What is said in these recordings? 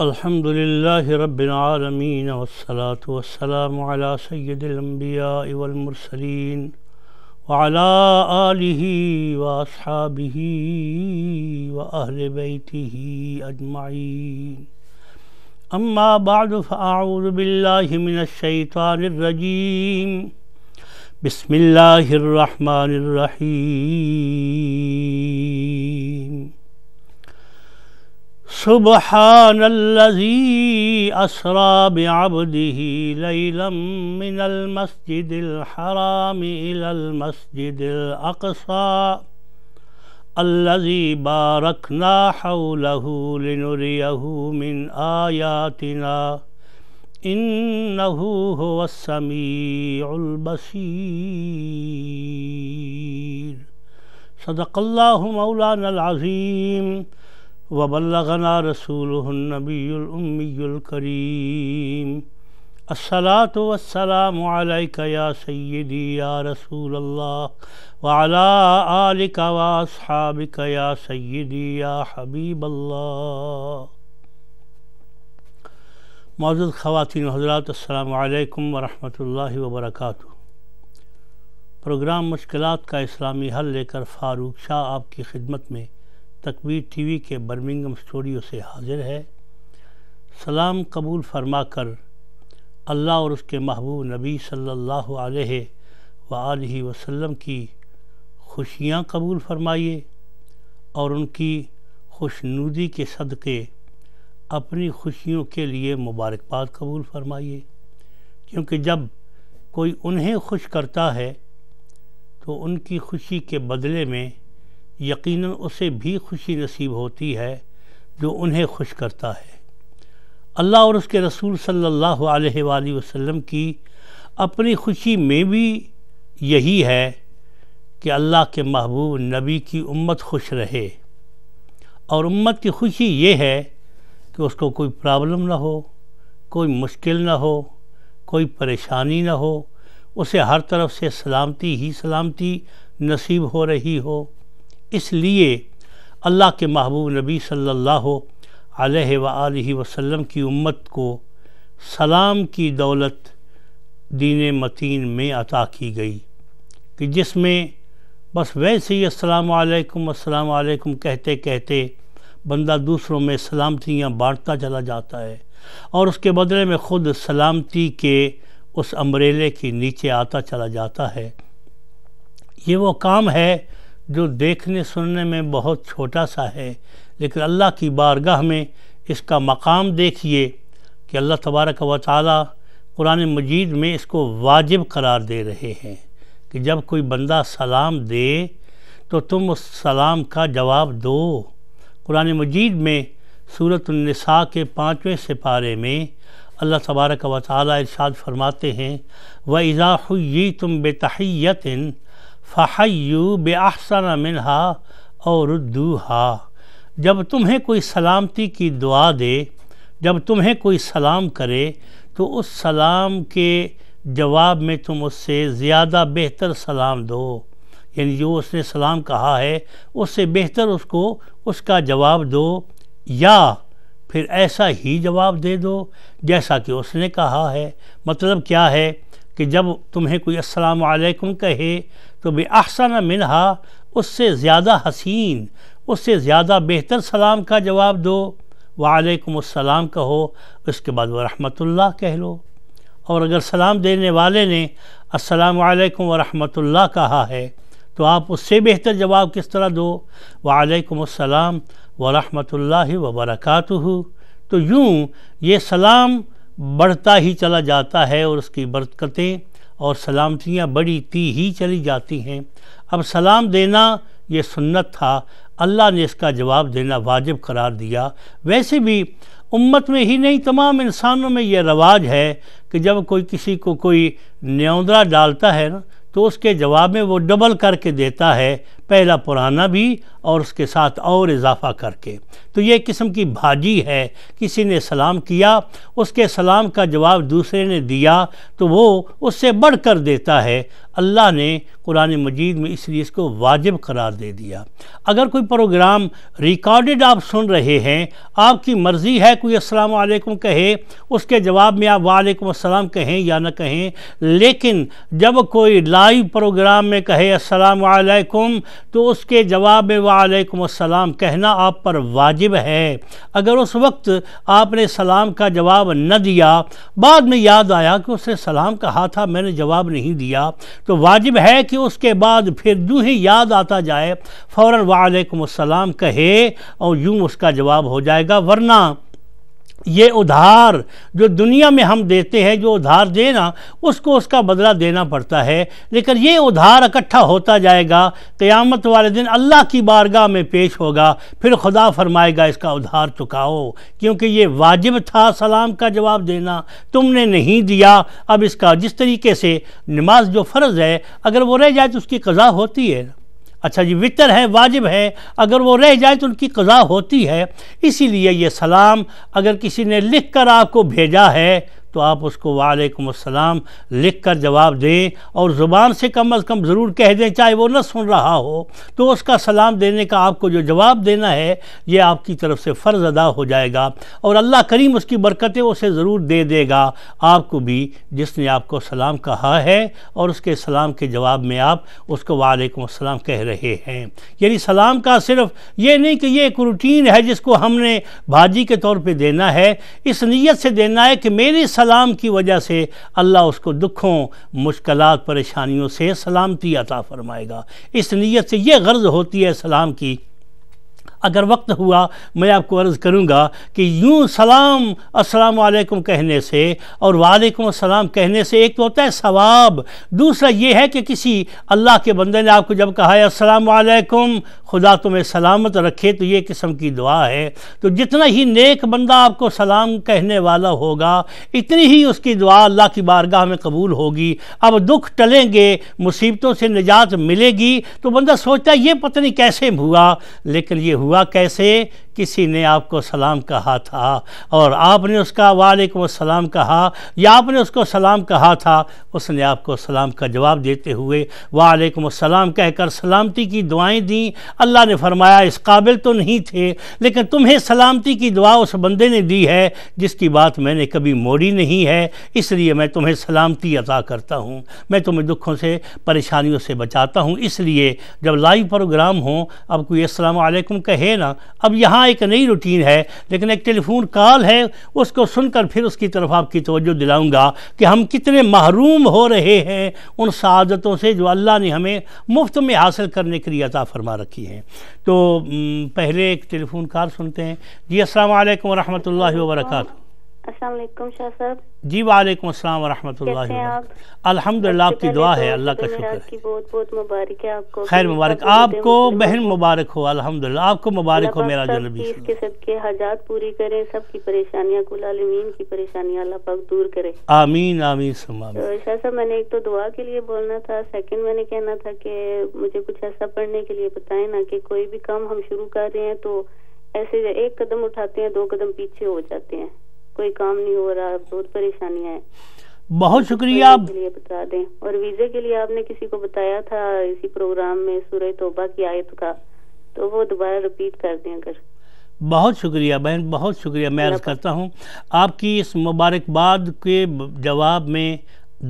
الحمد لله رب العالمين والصلاة والسلام على سيد الأنبياء والمرسلين وعلى آله وأصحابه وأهل بيته أجمعين. أما بعد فأعوذ بالله من الشيطان الرجيم. بسم الله الرحمن الرحيم. سبحان الذي أسرى بعبده ليلا من المسجد الحرام إلى المسجد الأقصى الذي باركنا حوله لنريه من آياتنا إنه هو السميع البصير. صدق الله مولانا العظيم وبلغنا رسوله النبي الأمي الكريم. الصلاة والسلام عليك يا سيدي يا رسول الله وعلى آلك وأصحابك يا سيدي يا حبيب الله. معزز خواتین و حضرات، السلام علیکم ورحمۃ اللہ وبرکاتہ. پروگرام مشکلات کا اسلامی حل لے کر فاروق شاہ آپ کی خدمت میں تکبیر ٹی وی کے برمنگھم اسٹوڈیو سے حاضر ہے. سلام قبول فرما کر اللہ اور اس کے محبوب نبی صلی اللہ علیہ وآلہ وسلم کی خوشیاں قبول فرمائیے اور ان کی خوشنودی کے صدقے اپنی خوشیوں کے لیے مبارکباد قبول فرمائیے، کیونکہ جب کوئی انہیں خوش کرتا ہے تو ان کی خوشی کے بدلے میں یقیناً اسے بھی خوشی نصیب ہوتی ہے جو انہیں خوش کرتا ہے. اللہ اور اس کے رسول صلی اللہ علیہ وآلہ وسلم کی اپنی خوشی میں بھی یہی ہے کہ اللہ کے محبوب نبی کی امت خوش رہے، اور امت کی خوشی یہ ہے کہ اس کو کوئی پرابلم نہ ہو، کوئی مشکل نہ ہو، کوئی پریشانی نہ ہو، اسے ہر طرف سے سلامتی ہی سلامتی نصیب ہو رہی ہو. اس لیے اللہ کے محبوب نبی صلی اللہ علیہ وآلہ وسلم کی امت کو سلام کی دولت دین متین میں عطا کی گئی کہ جس میں بس ویسے ہی السلام علیکم کہتے کہتے بندہ دوسروں میں سلامتیاں بانٹتا چلا جاتا ہے، اور اس کے بدلے میں خود سلامتی کے اس امبریلے کے نیچے آتا چلا جاتا ہے. یہ وہ کام ہے جو دیکھنے سننے میں بہت چھوٹا سا ہے، لیکن اللہ کی بارگاہ میں اس کا مقام دیکھیے کہ اللہ تبارک و تعالی قرآن مجید میں اس کو واجب قرار دے رہے ہیں کہ جب کوئی بندہ سلام دے تو تم اس سلام کا جواب دو. قرآن مجید میں سورۃ النساء کے 5ویں سپارے میں اللہ تبارک و تعالی ارشاد فرماتے ہیں وَإِذَا حُيِّيتُم بِتَحِيَّةٍ فَحَيُّوا بِأَحْسَنَ مِنْهَا أَوْ رُدُّوهَا. جب تمہیں کوئی سلامتی کی دعا دے، جب تمہیں کوئی سلام کرے تو اس سلام کے جواب میں تم اس سے زیادہ بہتر سلام دو، یعنی جو اس نے سلام کہا ہے اس سے بہتر اس کو اس کا جواب دو، یا پھر ایسا ہی جواب دے دو جیسا کہ اس نے کہا ہے. مطلب کیا ہے کہ جب تمہیں کوئی السلام علیکم کہے تو بِأَحْسَنَ مِنْهَا اس سے زیادہ حسین، اس سے زیادہ بہتر سلام کا جواب دو. وعلیکم السلام کہو، اس کے بعد ورحمۃ اللہ کہہ لو. اور اگر سلام دینے والے نے السلام علیکم ورحمۃ اللہ کہا ہے تو آپ اس سے بہتر جواب کس طرح دو؟ وعلیکم السلام ورحمۃ اللہ وبرکاتہ. تو یوں یہ سلام بڑھتا ہی چلا جاتا ہے اور اس کی برکتیں اور سلامتیاں بڑھتی ہی چلی جاتی ہیں. اب سلام دینا یہ سنت تھا، اللہ نے اس کا جواب دینا واجب قرار دیا. ویسے بھی امت میں ہی نہیں، تمام انسانوں میں یہ رواج ہے کہ جب کوئی کسی کو کوئی نیوندرا ڈالتا ہے نا تو اس کے جواب میں وہ ڈبل کر کے دیتا ہے. پہلا پرانا بھی اور اس کے ساتھ اور اضافہ کر کے۔ تو یہ قسم کی بھاجی ہے، کسی نے سلام کیا، اس کے سلام کا جواب دوسرے نے دیا تو وہ اس سے بڑھ کر دیتا ہے۔ اللہ نے قرآن مجید میں اس لیے اس کو واجب قرار دے دیا۔ اگر کوئی پروگرام ریکارڈڈ آپ سن رہے ہیں، آپ کی مرضی ہے کوئی السلام علیکم کہے، اس کے جواب میں آپ وعلیکم السلام کہیں یا نہ کہیں، لیکن جب کوئی لائیو پروگرام میں کہے السلام علیکم تو اس کے جواب میں وعلیکم السلام کہنا آپ پر واجب ہے۔ اگر اس وقت آپ نے سلام کا جواب نہ دیا، بعد میں یاد آیا کہ اس نے سلام کہا تھا میں نے جواب نہیں دیا، تو واجب ہے کہ اس کے بعد پھر جو ہی یاد آتا جائے فوراً وعلیکم السلام کہے اور یوں اس کا جواب ہو جائے گا۔ ورنہ یہ ادھار جو دنیا میں ہم دیتے ہیں، جو ادھار دینا اس کو اس کا بدلہ دینا پڑتا ہے، لیکن یہ ادھار اکٹھا ہوتا جائے گا، قیامت والے دن اللہ کی بارگاہ میں پیش ہوگا، پھر خدا فرمائے گا اس کا ادھار چکاؤ، کیونکہ یہ واجب تھا سلام کا جواب دینا، تم نے نہیں دیا۔ اب اس کا جس طریقے سے نماز جو فرض ہے اگر وہ رہ جائے تو اس کی قضا ہوتی ہے، اچھا جی وطر ہے واجب ہے، اگر وہ رہ جائے تو ان کی قضا ہوتی ہے۔ اسی لیے یہ سلام اگر کسی نے لکھ کر آپ کو بھیجا ہے تو آپ اس کو وعلیکم السلام لکھ کر جواب دیں، اور زبان سے کم از کم ضرور کہہ دیں، چاہے وہ نہ سن رہا ہو تو اس کا سلام دینے کا آپ کو جو جواب دینا ہے یہ آپ کی طرف سے فرض ادا ہو جائے گا، اور اللہ کریم اس کی برکتیں اسے ضرور دے دے گا آپ کو بھی، جس نے آپ کو سلام کہا ہے اور اس کے سلام کے جواب میں آپ اس کو وعلیکم السلام کہہ رہے ہیں۔ یعنی سلام کا صرف یہ نہیں کہ یہ ایک روٹین ہے جس کو ہم نے بھاجی کے طور پہ دینا ہے، اس نیت سے دینا ہے کہ میری سلام کی وجہ سے اللہ اس کو دکھوں، مشکلات، پریشانیوں سے سلامتی عطا فرمائے گا۔ اس نیت سے یہ غرض ہوتی ہے سلام کی۔ اگر وقت ہوا میں آپ کو عرض کروں گا کہ یوں سلام السلام علیکم کہنے سے اور وعلیکم السلام کہنے سے ایک تو ہوتا ہے ثواب، دوسرا یہ ہے کہ کسی اللہ کے بندے نے آپ کو جب کہا ہے السلام علیکم خدا تمہیں سلامت رکھے، تو یہ قسم کی دعا ہے۔ تو جتنا ہی نیک بندہ آپ کو سلام کہنے والا ہوگا اتنی ہی اس کی دعا اللہ کی بارگاہ میں قبول ہوگی۔ اب دکھ ٹلیں گے، مصیبتوں سے نجات ملے گی، تو بندہ سوچتا ہے یہ پتہ نہیں کیسے ہوا، لیکن یہ ہوا کیسے؟ کسی نے آپ کو سلام کہا تھا اور آپ نے اس کا وعلیکم السلام کہا، یا آپ نے اس کو سلام کہا تھا، اس نے آپ کو سلام کا جواب دیتے ہوئے وعلیکم السلام کہہ کر سلامتی کی دعائیں دیں۔ اللہ نے فرمایا اس قابل تو نہیں تھے، لیکن تمہیں سلامتی کی دعا اس بندے نے دی ہے جس کی بات میں نے کبھی موڑی نہیں ہے، اس لیے میں تمہیں سلامتی عطا کرتا ہوں، میں تمہیں دکھوں سے پریشانیوں سے بچاتا ہوں۔ اس لیے جب لائیو پروگرام ہوں، اب کوئی السلام علیکم کہے نا، اب یہاں ایک نئی روٹین ہے، لیکن ایک ٹیلی فون کال ہے، اس کو سن کر پھر اس کی طرف آپ کی توجہ دلاؤں گا کہ ہم کتنے محروم ہو رہے ہیں ان سعادتوں سے جو اللہ نے ہمیں مفت میں حاصل کرنے کے لیے عطا فرما رکھی ہیں۔ تو پہلے ایک ٹیلی فون کال سنتے ہیں۔ جی السلام علیکم ورحمۃ اللہ وبرکاتہ۔ السلام علیکم شاہ صاحب۔ جی وعلیکم السلام ورحمۃ اللہ وبرکاتہ۔ الحمدللہ آپ کی دعا ہے، اللہ کا شکر ہے۔ بہت بہت مبارک ہے آپ کو، خیر مبارک آپ کو بہن، مبارک ہو، الحمدللہ آپ کو مبارک ہو میرا جنبی اس کے سب کے حاجات پوری کرے، سب کی پریشانیاں، کل عالمین کی پریشانیاں اللہ پاک دور کرے، آمین آمین ثم آمین۔ شاہ صاحب میں نے ایک تو دعا کے لیے بولنا تھا، سیکنڈ میں نے کہنا تھا کہ مجھے کچھ ایسا پڑھنے کے لیے بتائیں نا کہ کوئی بھی کام ہم شروع کر رہے ہیں تو ایسے ایک قدم اٹھاتے ہیں 2 قدم پیچھے ہو جاتے ہیں، کوئی کام نہیں ہو رہا، بہت پریشانیاں ہیں۔ بہت شکریہ۔ کے لیے بتا دیں، اور ویزے کے لیے آپ نے کسی کو بتایا تھا اسی پروگرام میں سورہ توبہ کی آیت کا، تو وہ دوبارہ ریپیٹ کر دیں اگر۔ بہت شکریہ بہن، بہت شکریہ۔ میں عرض کرتا ہوں آپ کی اس مبارکباد کے جواب میں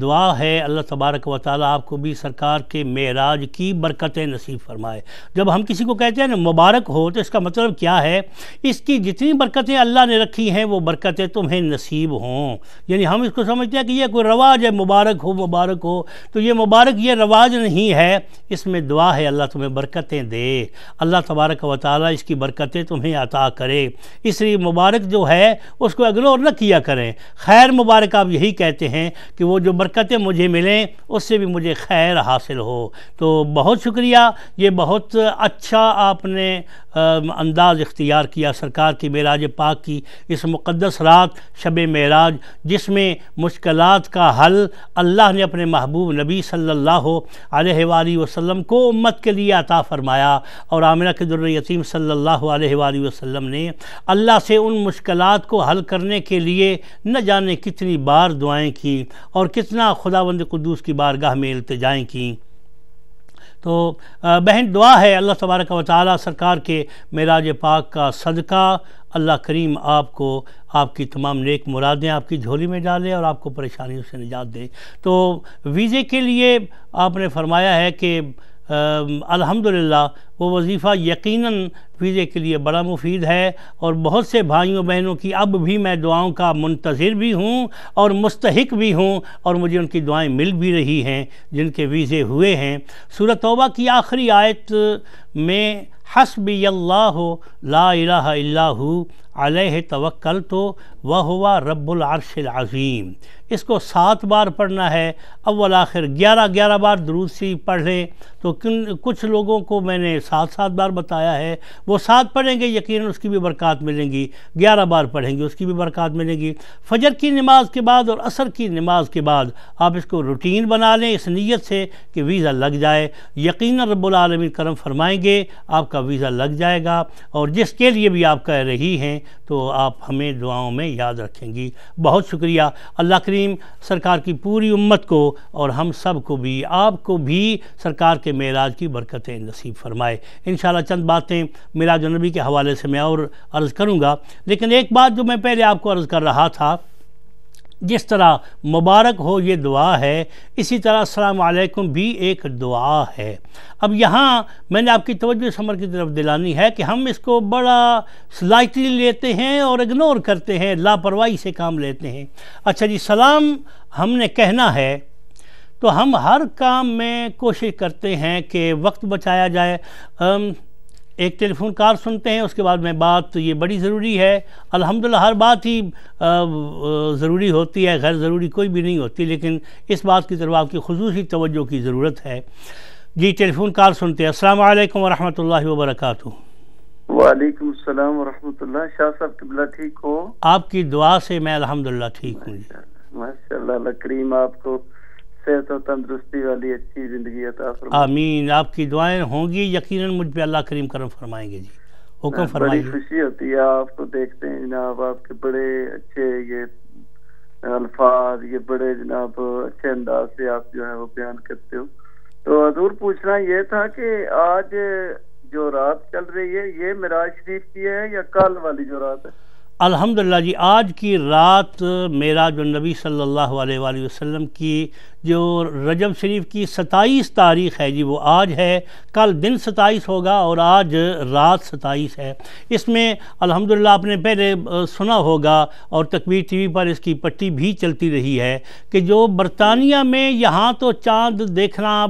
دعا ہے اللہ تبارک و تعالیٰ آپ کو بھی سرکار کے معراج کی برکتیں نصیب فرمائے۔ جب ہم کسی کو کہتے ہیں نا مبارک ہو تو اس کا مطلب کیا ہے؟ اس کی جتنی برکتیں اللہ نے رکھی ہیں وہ برکتیں تمہیں نصیب ہوں۔ یعنی ہم اس کو سمجھتے ہیں کہ یہ کوئی رواج ہے مبارک ہو مبارک ہو، تو یہ مبارک یہ رواج نہیں ہے، اس میں دعا ہے اللہ تمہیں برکتیں دے، اللہ تبارک و تعالیٰ اس کی برکتیں تمہیں عطا کرے۔ اس لیے مبارک جو ہے اس کو اگنور نہ کیا کریں۔ خیر مبارک آپ یہی کہتے ہیں کہ وہ جو برکتیں مجھے ملیں اس سے بھی مجھے خیر حاصل ہو۔ تو بہت شکریہ، یہ بہت اچھا آپ نے انداز اختیار کیا سرکار کی معراج پاک کی اس مقدس رات شب معراج، جس میں مشکلات کا حل اللہ نے اپنے محبوب نبی صلی اللہ علیہ وآلہ وسلم کو امت کے لیے عطا فرمایا، اور آمنہ کے در یتیم صلی اللہ علیہ وآلہ وسلم نے اللہ سے ان مشکلات کو حل کرنے کے لیے نہ جانے کتنی بار دعائیں کی اور کتنا خداوند قدوس کی بارگاہ میں التجائیں کیں۔ تو بہن دعا ہے اللہ تبارک و تعالی سرکار کے معراج پاک کا صدقہ اللہ کریم آپ کو آپ کی تمام نیک مرادیں آپ کی جھولی میں ڈالے اور آپ کو پریشانیوں سے نجات دے۔ تو ویزے کے لیے آپ نے فرمایا ہے کہ الحمدللہ وہ وظیفہ یقیناً ویزے کے لیے بڑا مفید ہے، اور بہت سے بھائیوں بہنوں کی اب بھی میں دعاؤں کا منتظر بھی ہوں اور مستحق بھی ہوں، اور مجھے ان کی دعائیں مل بھی رہی ہیں جن کے ویزے ہوئے ہیں۔ سورۃ توبہ کی آخری آیت میں حسبی اللہ لا الہ الا ہو علیہ توکلت وہو رب العرش العظیم، اس کو 7 بار پڑھنا ہے، اول آخر 11 بار درود شریف پڑھ لیں۔ تو کچھ لوگوں کو میں نے 7 بار بتایا ہے، وہ 7 پڑھیں گے یقیناً اس کی بھی برکات ملیں گی، 11 بار پڑھیں گے اس کی بھی برکات ملیں گی۔ فجر کی نماز کے بعد اور عصر کی نماز کے بعد آپ اس کو روٹین بنا لیں اس نیت سے کہ ویزا لگ جائے، یقیناً رب العالمین کرم فرمائیں گے، آپ کا ویزا لگ جائے گا، اور جس کے لیے بھی آپ کہہ رہی ہیں تو آپ ہمیں دعاؤں میں یاد رکھیں گی۔ بہت شکریہ۔ اللہ کریم سرکار کی پوری امت کو اور ہم سب کو بھی، آپ کو بھی سرکار کے معراج کی برکتیں نصیب فرمائے۔ انشاءاللہ چند باتیں معراج النبی کے حوالے سے میں اور عرض کروں گا، لیکن ایک بات جو میں پہلے آپ کو عرض کر رہا تھا، جس طرح مبارک ہو یہ دعا ہے، اسی طرح السلام علیکم بھی ایک دعا ہے۔ اب یہاں میں نے آپ کی توجہ اس امر کی طرف دلانی ہے کہ ہم اس کو بڑا سلائٹلی لیتے ہیں اور اگنور کرتے ہیں، لاپرواہی سے کام لیتے ہیں۔ اچھا جی، سلام ہم نے کہنا ہے تو ہم ہر کام میں کوشش کرتے ہیں کہ وقت بچایا جائے۔ ایک ٹیلی فون کال سنتے ہیں، اس کے بعد میں بات یہ بڑی ضروری ہے، الحمدللہ ہر بات ہی ضروری ہوتی ہے، غیر ضروری کوئی بھی نہیں ہوتی، لیکن اس بات کی طرف آپ کی خصوصی توجہ کی ضرورت ہے۔ جی ٹیلی فون کال سنتے ہیں۔ السلام علیکم ورحمۃ اللہ وبرکاتہ۔ وعلیکم السلام ورحمۃ اللہ۔ شاہ صاحب قبلہ ٹھیک ہو؟ آپ کی دعا سے میں الحمدللہ ٹھیک ہوں جی۔ ماشاءاللہ، اللہ کریم آپ کو صحت و تندرستی والی اچھی زندگی عطا فرمائے۔ آمین۔ آپ کی دعائیں ہوں گی، یقیناً مجھ پہ اللہ کریم کرم فرمائیں گے جی۔ حکم فرمائیے۔ بڑی خوشی ہوتی ہے آپ کو دیکھتے ہیں جناب، آپ کے بڑے اچھے یہ الفاظ، یہ بڑے جناب اچھے انداز سے آپ جو ہے وہ بیان کرتے ہو۔ تو حضور پوچھنا یہ تھا کہ آج جو رات چل رہی ہے یہ معراج شریف کی ہے یا کل والی جو رات ہے؟ الحمدللہ جی، آج کی رات معراج النبی صلی اللہ علیہ وآلہ وسلم کی جو رجب شریف کی 27 تاریخ ہے جی، وہ آج ہے، کل دن 27 ہوگا اور آج رات 27 ہے۔ اس میں الحمدللہ آپ نے پہلے سنا ہوگا اور تکبیر ٹی وی پر اس کی پٹی بھی چلتی رہی ہے کہ جو برطانیہ میں یہاں تو چاند دیکھنا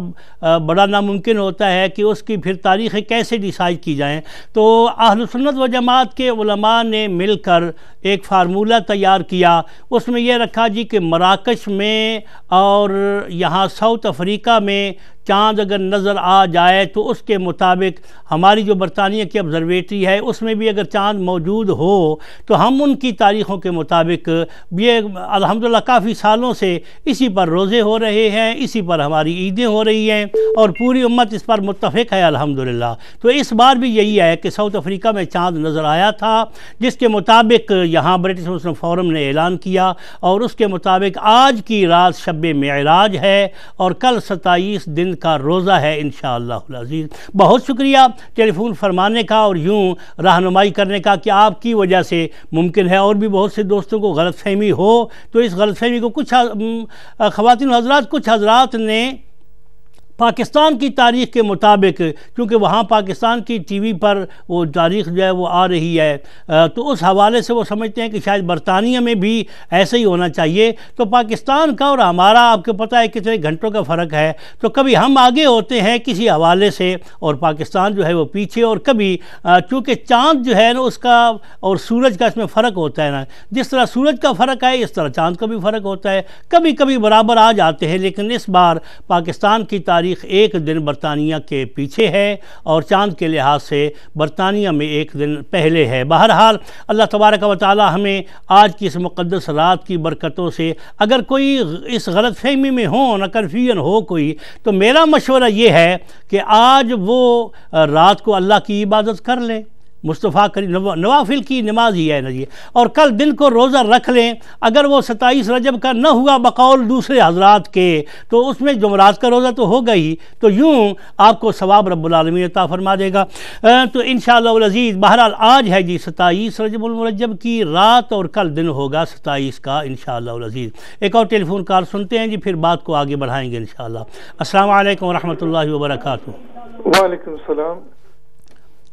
بڑا ناممکن ہوتا ہے کہ اس کی پھر تاریخیں کیسے ڈیسائیڈ کی جائیں، تو اہل سنت و جماعت کے علماء نے مل کر ایک فارمولہ تیار کیا، اس میں یہ رکھا جی کہ مراکش میں اور یہاں ساؤتھ افریقہ میں چاند اگر نظر آ جائے تو اس کے مطابق ہماری جو برطانیہ کی آبزرویٹری ہے اس میں بھی اگر چاند موجود ہو تو ہم ان کی تاریخوں کے مطابق یہ الحمدللہ کافی سالوں سے اسی پر روزے ہو رہے ہیں، اسی پر ہماری عیدیں ہو رہی ہیں اور پوری امت اس پر متفق ہے الحمدللہ۔ تو اس بار بھی یہی ہے کہ ساؤتھ افریقہ میں چاند نظر آیا تھا، جس کے مطابق یہاں برٹش مسلم فورم نے اعلان کیا اور اس کے مطابق آج کی رات شب معراج ہے اور کل 27 دن کا روزہ ہے انشاءاللہ العزیز۔ بہت شکریہ ٹیلی فون فرمانے کا اور یوں رہنمائی کرنے کا کہ آپ کی وجہ سے ممکن ہے اور بھی بہت سے دوستوں کو غلط فہمی ہو، تو اس غلط فہمی کو کچھ خواتین حضرات نے پاکستان کی تاریخ کے مطابق، چونکہ وہاں پاکستان کی ٹی وی پر وہ تاریخ جو ہے وہ آ رہی ہے، تو اس حوالے سے وہ سمجھتے ہیں کہ شاید برطانیہ میں بھی ایسا ہی ہونا چاہیے۔ تو پاکستان کا اور ہمارا آپ کو پتہ ہے کتنے گھنٹوں کا فرق ہے، تو کبھی ہم آگے ہوتے ہیں کسی حوالے سے اور پاکستان جو ہے وہ پیچھے، اور کبھی چونکہ چاند جو ہے نا اس کا اور سورج کا اس میں فرق ہوتا ہے نا، جس طرح سورج کا فرق ہے اس طرح چاند کا بھی فرق ہوتا ہے، کبھی کبھی برابر آ جاتے ہیں، لیکن اس بار پاکستان کی تاریخ ایک دن برطانیہ کے پیچھے ہے اور چاند کے لحاظ سے برطانیہ میں ایک دن پہلے ہے۔ بہرحال اللہ تبارک و تعالی ہمیں آج کی اس مقدس رات کی برکتوں سے، اگر کوئی اس غلط فہمی میں ہو نہ کنفیوژن ہو کوئی، تو میرا مشورہ یہ ہے کہ آج وہ رات کو اللہ کی عبادت کر لیں، مصطفیٰ کریم نوافل کی نماز ہی ہے نا جی، اور کل دن کو روزہ رکھ لیں۔ اگر وہ 27 رجب کا نہ ہوا بقول دوسرے حضرات کے، تو اس میں جمعرات کا روزہ تو ہوگا ہی، تو یوں آپ کو ثواب رب العالمین عطا فرما دے گا۔ تو انشاءاللہ العزیز بہرحال آج ہے جی 27 رجب المرجب کی رات، اور کل دن ہوگا 27 کا انشاءاللہ العزیز۔ ایک اور ٹیلی فون کال سنتے ہیں جی، پھر بات کو آگے بڑھائیں گے انشاءاللہ۔ السلام علیکم ورحمۃ اللہ وبرکاتہ۔ وعلیکم السلام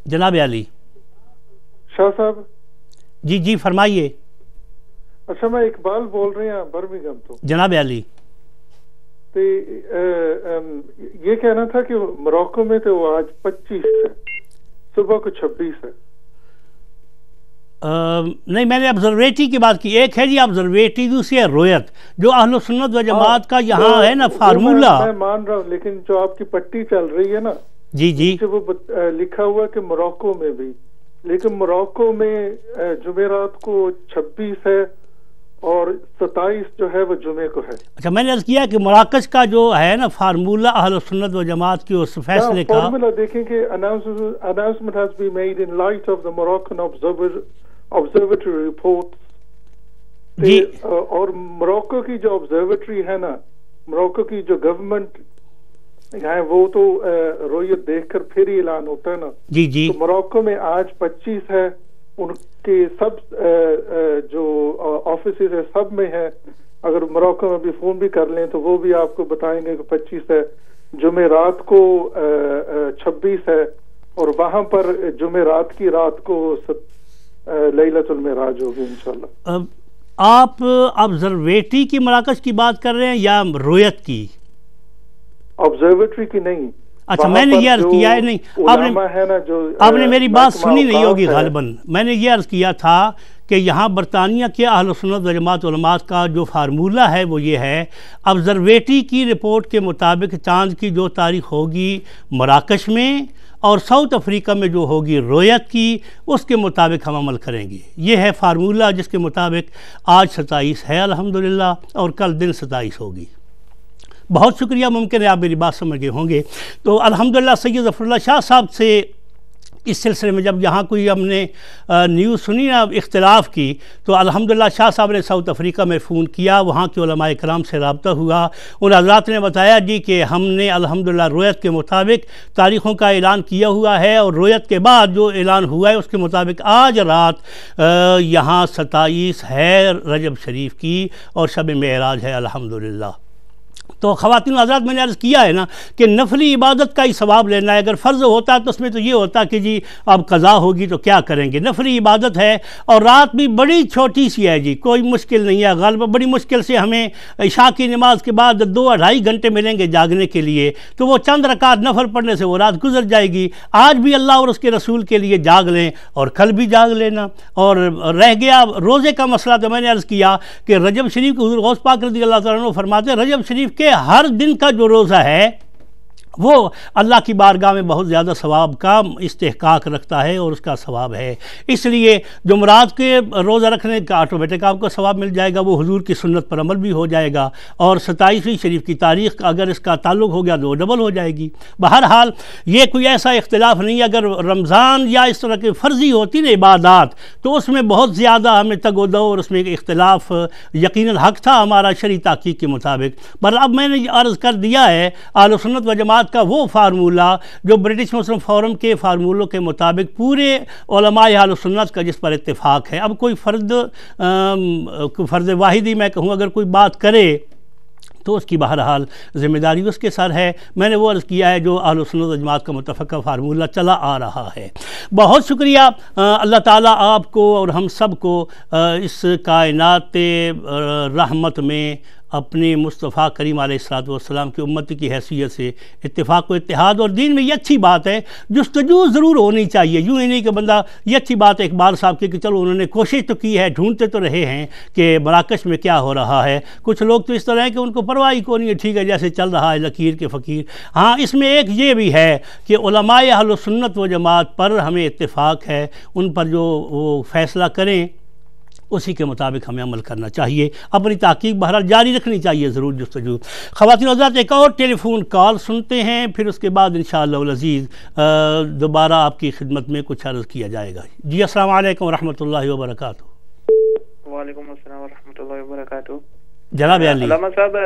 جناب علی شاہ صاحب۔ جی فرمائیے۔ اچھا میں اقبال بول رہے ہیں برمنگھم تو جناب علی یہ کہنا تھا کہ موروکو میں تو وہ آج 25 ہے، صبح کو 26 ہے۔ نہیں، میں نے آبزرویٹری کی بات کی، ایک ہے جی آبزرویٹری، دوسری ہے رویت، جو اہل سنت و جماعت کا یہاں ہے نا فارمولہ۔ میں مان رہا ہوں، لیکن جو آپ کی پٹی چل رہی ہے نا، جی وہ لکھا ہوا کہ موروکو میں بھی، لیکن موروکو میں جمعرات کو 26 ہے اور 27 جو ہے وہ جمعے کو ہے۔ اچھا، میں نے عرض کیا کہ مراکش کا جو ہے نا فارمولہ اہل سنت و جماعت کی اس فیصلے کا فارمولہ دیکھیں کہ announcement has been made in light of the Moroccan observatory reports۔ جی، اور موروکو کی جو observatory ہے نا، موروکو کی جو گورنمنٹ ہے وہ تو رویت دیکھ کر پھر ہی اعلان ہوتا ہے نا۔ جی تو موروکو میں آج 25 ہے، ان کے سب جو آفیسز ہے سب میں ہے، اگر موروکو میں بھی فون بھی کر لیں تو وہ بھی آپ کو بتائیں گے کہ 25 ہے، جمعرات کو 26 ہے، اور وہاں پر جمعرات کی رات کو لیلۃ المعراج ہوگی انشاءاللہ۔ آپ آبزرویٹری کی مراکش کی بات کر رہے ہیں یا رویت کی؟ آبزرویٹری کی نہیں۔ اچھا، میں نے یہ عرض کیا ہے، نہیں آپ نے میری بات سنی نہیں ہوگی غالباً۔ میں نے یہ عرض کیا تھا کہ یہاں برطانیہ کے اہل سنت و جماعت علماء کا جو فارمولہ ہے وہ یہ ہے، آبزرویٹری کی رپورٹ کے مطابق چاند کی جو تاریخ ہوگی مراکش میں اور ساؤتھ افریقہ میں جو ہوگی رویت کی، اس کے مطابق ہم عمل کریں گے۔ یہ ہے فارمولہ جس کے مطابق آج 27 ہے الحمدللہ، اور کل دن 27 ہوگی۔ بہت شکریہ، ممکن ہے آپ میری بات سمجھ گئے ہوں گے۔ تو الحمدللہ سید ظفر اللہ شاہ صاحب سے اس سلسلے میں جب یہاں کوئی ہم نے نیوز سنی نا اختلاف کی، تو الحمدللہ شاہ صاحب نے ساؤتھ افریقہ میں فون کیا، وہاں کے علماء کرام سے رابطہ ہوا، ان حضرات نے بتایا جی کہ ہم نے الحمدللہ رویت کے مطابق تاریخوں کا اعلان کیا ہوا ہے، اور رویت کے بعد جو اعلان ہوا ہے اس کے مطابق آج رات یہاں 27 ہے رجب شریف کی، اور شب معراج ہے الحمدللہ۔ تو خواتین حضرات میں نے عرض کیا ہے نا کہ نفلی عبادت کا ہی ثواب لینا ہے، اگر فرض ہوتا تو اس میں تو یہ ہوتا کہ جی اب قضا ہوگی تو کیا کریں گے، نفلی عبادت ہے، اور رات بھی بڑی چھوٹی سی ہے جی، کوئی مشکل نہیں ہے، غالباً بڑی مشکل سے ہمیں عشاء کی نماز کے بعد 2-2.5 گھنٹے ملیں گے جاگنے کے لیے، تو وہ چند رکعت نفل پڑھنے سے وہ رات گزر جائے گی۔ آج بھی اللہ اور اس کے رسول کے لیے جاگ لیں، اور کل بھی جاگ لینا۔ اور رہ گیا روزے کا مسئلہ، تو میں نے عرض کیا کہ رجب شریف کو حضور غوث پاک رضی اللہ تعالیٰ عنہ فرماتے ہیں رجب شریف کے ہر دن کا جو روزہ ہے وہ اللہ کی بارگاہ میں بہت زیادہ ثواب کا استحقاق رکھتا ہے، اور اس کا ثواب ہے، اس لیے جمعرات کے روزہ رکھنے کا آٹومیٹک آپ کو ثواب مل جائے گا، وہ حضور کی سنت پر عمل بھی ہو جائے گا، اور 27ویں شریف کی تاریخ اگر اس کا تعلق ہو گیا تو وہ ڈبل ہو جائے گی۔ بہرحال یہ کوئی ایسا اختلاف نہیں، اگر رمضان یا اس طرح کی فرضی ہوتی نا عبادات تو اس میں بہت زیادہ ہمیں تگ و دو اور اس میں ایک اختلاف یقیناً حق تھا ہمارا شرعی تحقیق کے مطابق۔ پر اب میں نے عرض کر دیا ہے اہل سنت و جماعت کا وہ فارمولہ جو برٹش مسلم فورم کے فارمولوں کے مطابق پورے علماء اہل سنت کا جس پر اتفاق ہے۔ اب کوئی فرد واحد ہی میں کہوں اگر کوئی بات کرے تو اس کی بہرحال ذمہ داری اس کے سر ہے. میں نے وہ عرض کیا ہے جو اہل سنت و جماعت کا متفقہ فارمولہ چلا آ رہا ہے. بہت شکریہ. اللہ تعالیٰ آپ کو اور ہم سب کو اس کائنات رحمت میں اپنے مصطفیٰ کریم علیہ الصلوۃ والسلام کی امت کی حیثیت سے اتفاق و اتحاد. اور دین میں یہ اچھی بات ہے جستجو ضرور ہونی چاہیے. یوں ہی نہیں کہ بندہ یہ اچھی بات ہے اقبال صاحب کی کہ چلو انہوں نے کوشش تو کی ہے, ڈھونڈتے تو رہے ہیں کہ مراکش میں کیا ہو رہا ہے. کچھ لوگ تو اس طرح ہیں کہ ان کو پرواہ ہی کو نہیں ہے, ٹھیک ہے جیسے چل رہا ہے لکیر کے فقیر. ہاں اس میں ایک یہ بھی ہے کہ علماء اہل سنت و جماعت پر ہمیں اتفاق ہے, ان پر جو وہ فیصلہ کریں اسی کے مطابق ہمیں عمل کرنا چاہیے. اپنی تحقیق بہرحال جاری رکھنی چاہیے ضرور جستجو. خواتین و حضرات ایک اور ٹیلی فون کال سنتے ہیں, پھر اس کے بعد انشاءاللہ العزیز دوبارہ آپ کی خدمت میں کچھ عرض کیا جائے گا. جی السلام علیکم ورحمۃ اللہ وبرکاتہ. وعلیکم السلام ورحمۃ اللہ وبرکاتہ. جناب علی علامہ صاحب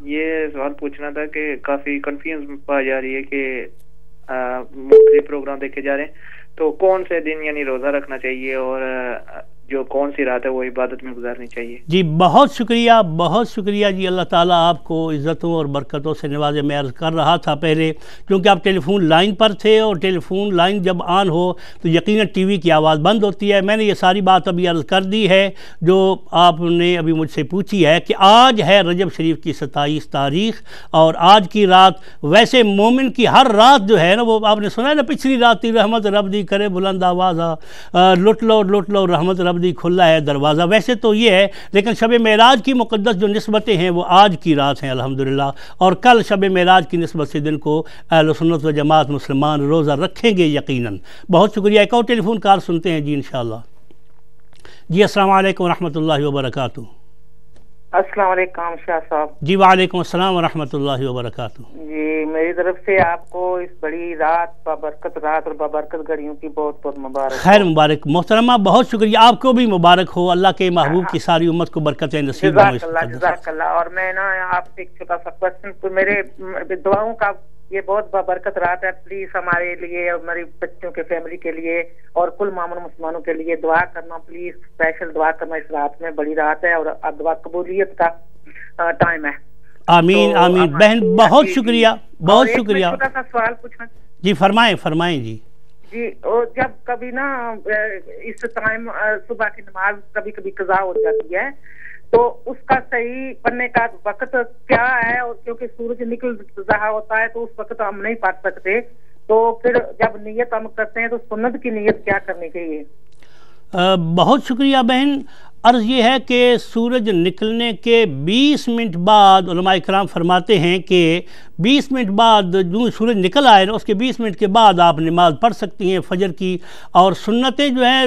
یہ سوال پوچھنا تھا کہ کافی کنفیوژ پائی جا رہی ہے کہ مختلف پروگرام دیکھے جا رہے ہیں, تو کون سے دن یعنی روزہ رکھنا چاہیے اور جو کون سی رات ہے وہ عبادت میں گزارنی چاہیے؟ جی بہت شکریہ, بہت شکریہ جی. اللہ تعالیٰ آپ کو عزتوں اور برکتوں سے نوازے. میں عرض کر رہا تھا پہلے کیونکہ آپ ٹیلی فون لائن پر تھے, اور ٹیلی فون لائن جب آن ہو تو یقیناً ٹی وی کی آواز بند ہوتی ہے. میں نے یہ ساری بات ابھی عرض کر دی ہے جو آپ نے ابھی مجھ سے پوچھی ہے کہ آج ہے رجب شریف کی 27 تاریخ, اور آج کی رات ویسے مومن کی ہر رات جو ہے نا, وہ آپ نے سنا ہے نا پچھلی رات تھی رحمت رب دی کرے بلند آوازہ, لٹ لو رحمت رب دی کھلا ہے دروازہ. ویسے تو یہ ہے, لیکن شب معراج کی مقدس جو نسبتیں ہیں وہ آج کی رات ہیں الحمدللہ, اور کل شب معراج کی نسبت سے دن کو اہل سنت و جماعت مسلمان روزہ رکھیں گے یقیناً. بہت شکریہ. ایک اور ٹیلی فون کال سنتے ہیں جی انشاءاللہ. جی السلام علیکم ورحمۃ اللہ وبرکاتہ. السلام علیکم شاہ صاحب. جی وعلیکم السلام ورحمۃ اللہ وبرکاتہ. جی میری طرف سے آپ کو اس بڑی رات بابرکت رات اور بابرکت گھڑیوں کی بہت بہت مبارک. خیر مبارک محترمہ, بہت شکریہ. آپ کو بھی مبارک ہو, اللہ کے محبوب کی ساری امت کو برکتیں نصیب ہوں. جزاک اللہ. اور میں نا آپ سے ایک چھوٹا سا کوشچن, تو میرے دعاؤں کا یہ بہت بابرکت رات ہے, پلیز ہمارے لیے اور ہماری بچوں کے فیملی کے لیے اور کل معمول مسلمانوں کے لیے دعا کرنا پلیز, اسپیشل دعا کرنا. اس رات میں بڑی رات ہے اور اب دعا قبولیت کا ٹائم ہے. آمین آمین بہن, بہت شکریہ, بہت شکریہ. چھوٹا سا سوال پوچھنا. جی فرمائیں جی. جی اور جب کبھی نا اس ٹائم صبح کی نماز کبھی کبھی قضا ہو جاتی ہے, تو اس کا صحیح پڑھنے کا وقت کیا ہے؟ اور کیونکہ سورج نکل رہا ہوتا ہے تو اس وقت ہم نہیں پڑھ سکتے, تو پھر جب نیت ہم کرتے ہیں تو سنت کی نیت کیا کرنی چاہیے؟ بہت شکریہ بہن. عرض یہ ہے کہ سورج نکلنے کے 20 منٹ بعد علماء کرام فرماتے ہیں کہ 20 منٹ بعد جو سورج نکل آئے نا اس کے 20 منٹ کے بعد آپ نماز پڑھ سکتی ہیں فجر کی. اور سنتیں جو ہیں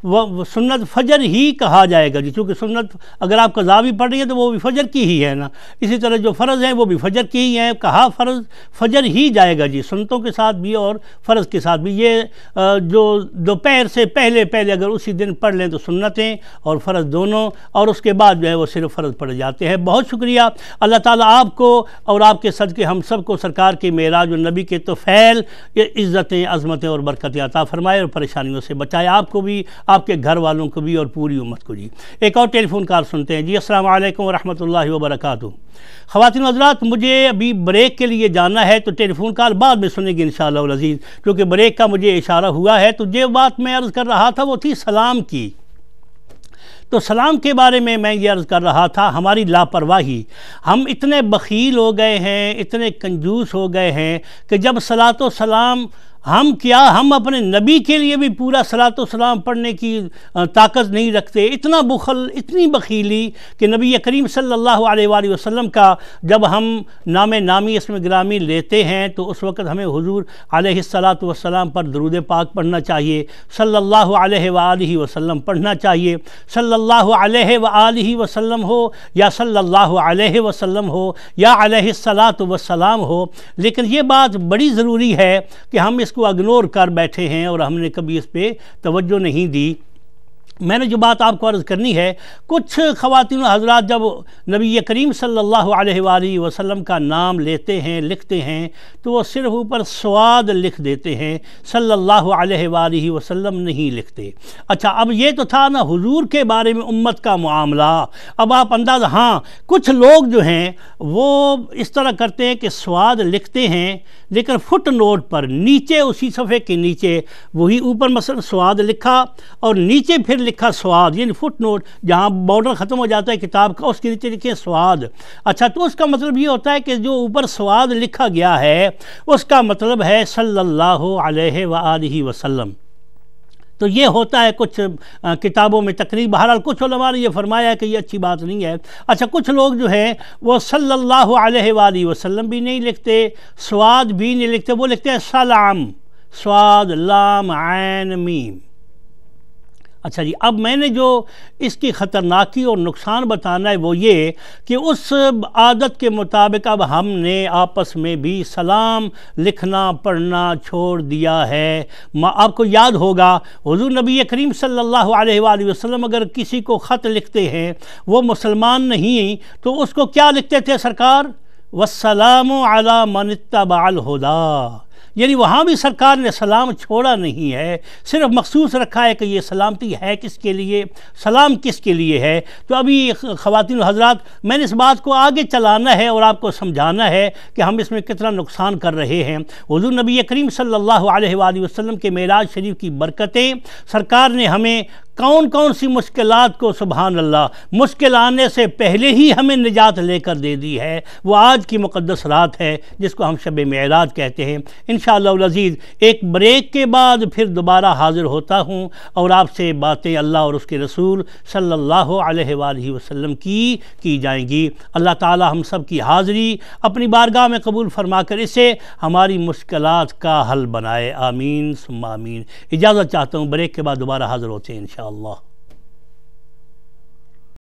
وہ سنت فجر ہی کہا جائے گا جی, چونکہ سنت اگر آپ قضا بھی پڑھ رہی ہیں تو وہ بھی فجر کی ہی ہے نا. اسی طرح جو فرض ہیں وہ بھی فجر کی ہی ہیں, کہا فرض فجر ہی جائے گا جی, سنتوں کے ساتھ بھی اور فرض کے ساتھ بھی. یہ جو دوپہر سے پہلے اگر اسی دن پڑھ لیں تو سنتیں اور فرض دونوں, اور اس کے بعد جو ہے وہ صرف فرض پڑھ جاتے ہیں. بہت شکریہ. اللہ تعالیٰ آپ کو اور آپ کے صدقے ہم سب کو سرکار کے معراج اور نبی کے طفیل عزتیں عظمتیں اور برکتیں عطا فرمائے اور پریشانیوں سے بچائے, آپ کو بھی, آپ کے گھر والوں کو بھی اور پوری امت کو جی. ایک اور ٹیلی فون کال سنتے ہیں جی. السلام علیکم ورحمۃ اللہ وبرکاتہ. خواتین و حضرات مجھے ابھی بریک کے لیے جانا ہے, تو ٹیلی فون کال بعد میں سنیں گے انشاءاللہ العزیز, کیونکہ بریک کا مجھے اشارہ ہوا ہے. تو جو بات میں عرض کر رہا تھا وہ تھی سلام کی. تو سلام کے بارے میں یہ عرض کر رہا تھا, ہماری لاپرواہی, ہم اتنے بخیل ہو گئے ہیں, اتنے کنجوس ہو گئے ہیں کہ جب صلاۃ و سلام ہم اپنے نبی کے لیے بھی پورا صلاۃ و سلام پڑھنے کی طاقت نہیں رکھتے. اتنا بخل, اتنی بخیلی کہ نبی کریم صلی اللہ علیہ وآلہ وسلم کا جب ہم نام نامی اسم گرامی لیتے ہیں تو اس وقت ہمیں حضور علیہ الصلاۃ والسلام پر درود پاک پڑھنا چاہیے, صلی اللہ علیہ وآلہ وسلم پڑھنا چاہیے. صلی اللہ علیہ وآلہ وسلم ہو یا صلی اللہ علیہ وسلم ہو یا علیہ الصلاۃ والسلام ہو. لیکن یہ بات بڑی ضروری ہے کہ ہم اس کو اگنور کر بیٹھے ہیں اور ہم نے کبھی اس پہ توجہ نہیں دی. میں نے جو بات آپ کو عرض کرنی ہے، کچھ خواتین و حضرات جب نبی کریم صلی اللہ علیہ وآلہ وسلم کا نام لیتے ہیں، لکھتے ہیں، تو وہ صرف اوپر سواد لکھ دیتے ہیں، صلی اللہ علیہ وآلہ وسلم نہیں لکھتے۔ اچھا، اب یہ تو تھا نا حضور کے بارے میں امت کا معاملہ۔ اب آپ اندازہ، ہاں کچھ لوگ جو ہیں وہ اس طرح کرتے ہیں کہ سواد لکھتے ہیں لیکن فٹ نوٹ پر نیچے، اسی صفحے کے نیچے وہی اوپر مثلا سواد لکھا اور نیچے پھر لکھا سواد، یعنی فٹ نوٹ جہاں بارڈر ختم ہو جاتا ہے کتاب کا، اس کے نیچے لکھے سواد۔ اچھا، تو اس کا مطلب یہ ہوتا ہے کہ جو اوپر سواد لکھا گیا ہے اس کا مطلب ہے صلی اللہ علیہ وآلہ وسلم۔ تو یہ ہوتا ہے کچھ کتابوں میں تقریب۔ بہرحال کچھ علماء نے یہ فرمایا ہے کہ یہ اچھی بات نہیں ہے۔ اچھا، کچھ لوگ جو ہیں وہ صلی اللہ علیہ وآلہ وسلم بھی نہیں لکھتے، سواد بھی نہیں لکھتے، وہ لکھتے ہیں سلام، سواد لام عین میم۔ اچھا جی، اب میں نے جو اس کی خطرناکی اور نقصان بتانا ہے وہ یہ کہ اس عادت کے مطابق اب ہم نے آپس میں بھی سلام لکھنا پڑھنا چھوڑ دیا ہے۔ آپ کو یاد ہوگا حضور نبی کریم صلی اللہ علیہ وآلہ وسلم اگر کسی کو خط لکھتے ہیں، وہ مسلمان نہیں، تو اس کو کیا لکھتے تھے سرکار؟ وَالسَّلَامُ عَلَى مَنِ اتَّبَعَ الْهُدَىٰ، یعنی وہاں بھی سرکار نے سلام چھوڑا نہیں ہے، صرف مخصوص رکھا ہے کہ یہ سلامتی ہے کس کے لیے، سلام کس کے لیے ہے۔ تو ابھی خواتین و حضرات، میں نے اس بات کو آگے چلانا ہے اور آپ کو سمجھانا ہے کہ ہم اس میں کتنا نقصان کر رہے ہیں۔ حضور نبی کریم صلی اللہ علیہ وآلہ وسلم کے معراج شریف کی برکتیں، سرکار نے ہمیں کون کون سی مشکلات کو، سبحان اللہ، مشکل آنے سے پہلے ہی ہمیں نجات لے کر دے دی ہے۔ وہ آج کی مقدس رات ہے جس کو ہم شب معراج کہتے ہیں۔ انشاءاللہ العزیز ایک بریک کے بعد پھر دوبارہ حاضر ہوتا ہوں اور آپ سے باتیں اللہ اور اس کے رسول صلی اللہ علیہ وآلہ وسلم کی جائیں گی۔ اللہ تعالی ہم سب کی حاضری اپنی بارگاہ میں قبول فرما کر اسے ہماری مشکلات کا حل بنائے، آمین ثم آمین۔ اجازت چاہتا ہوں، بریک کے بعد دوبارہ حاضر ہوتے ہیں انشاءاللہ۔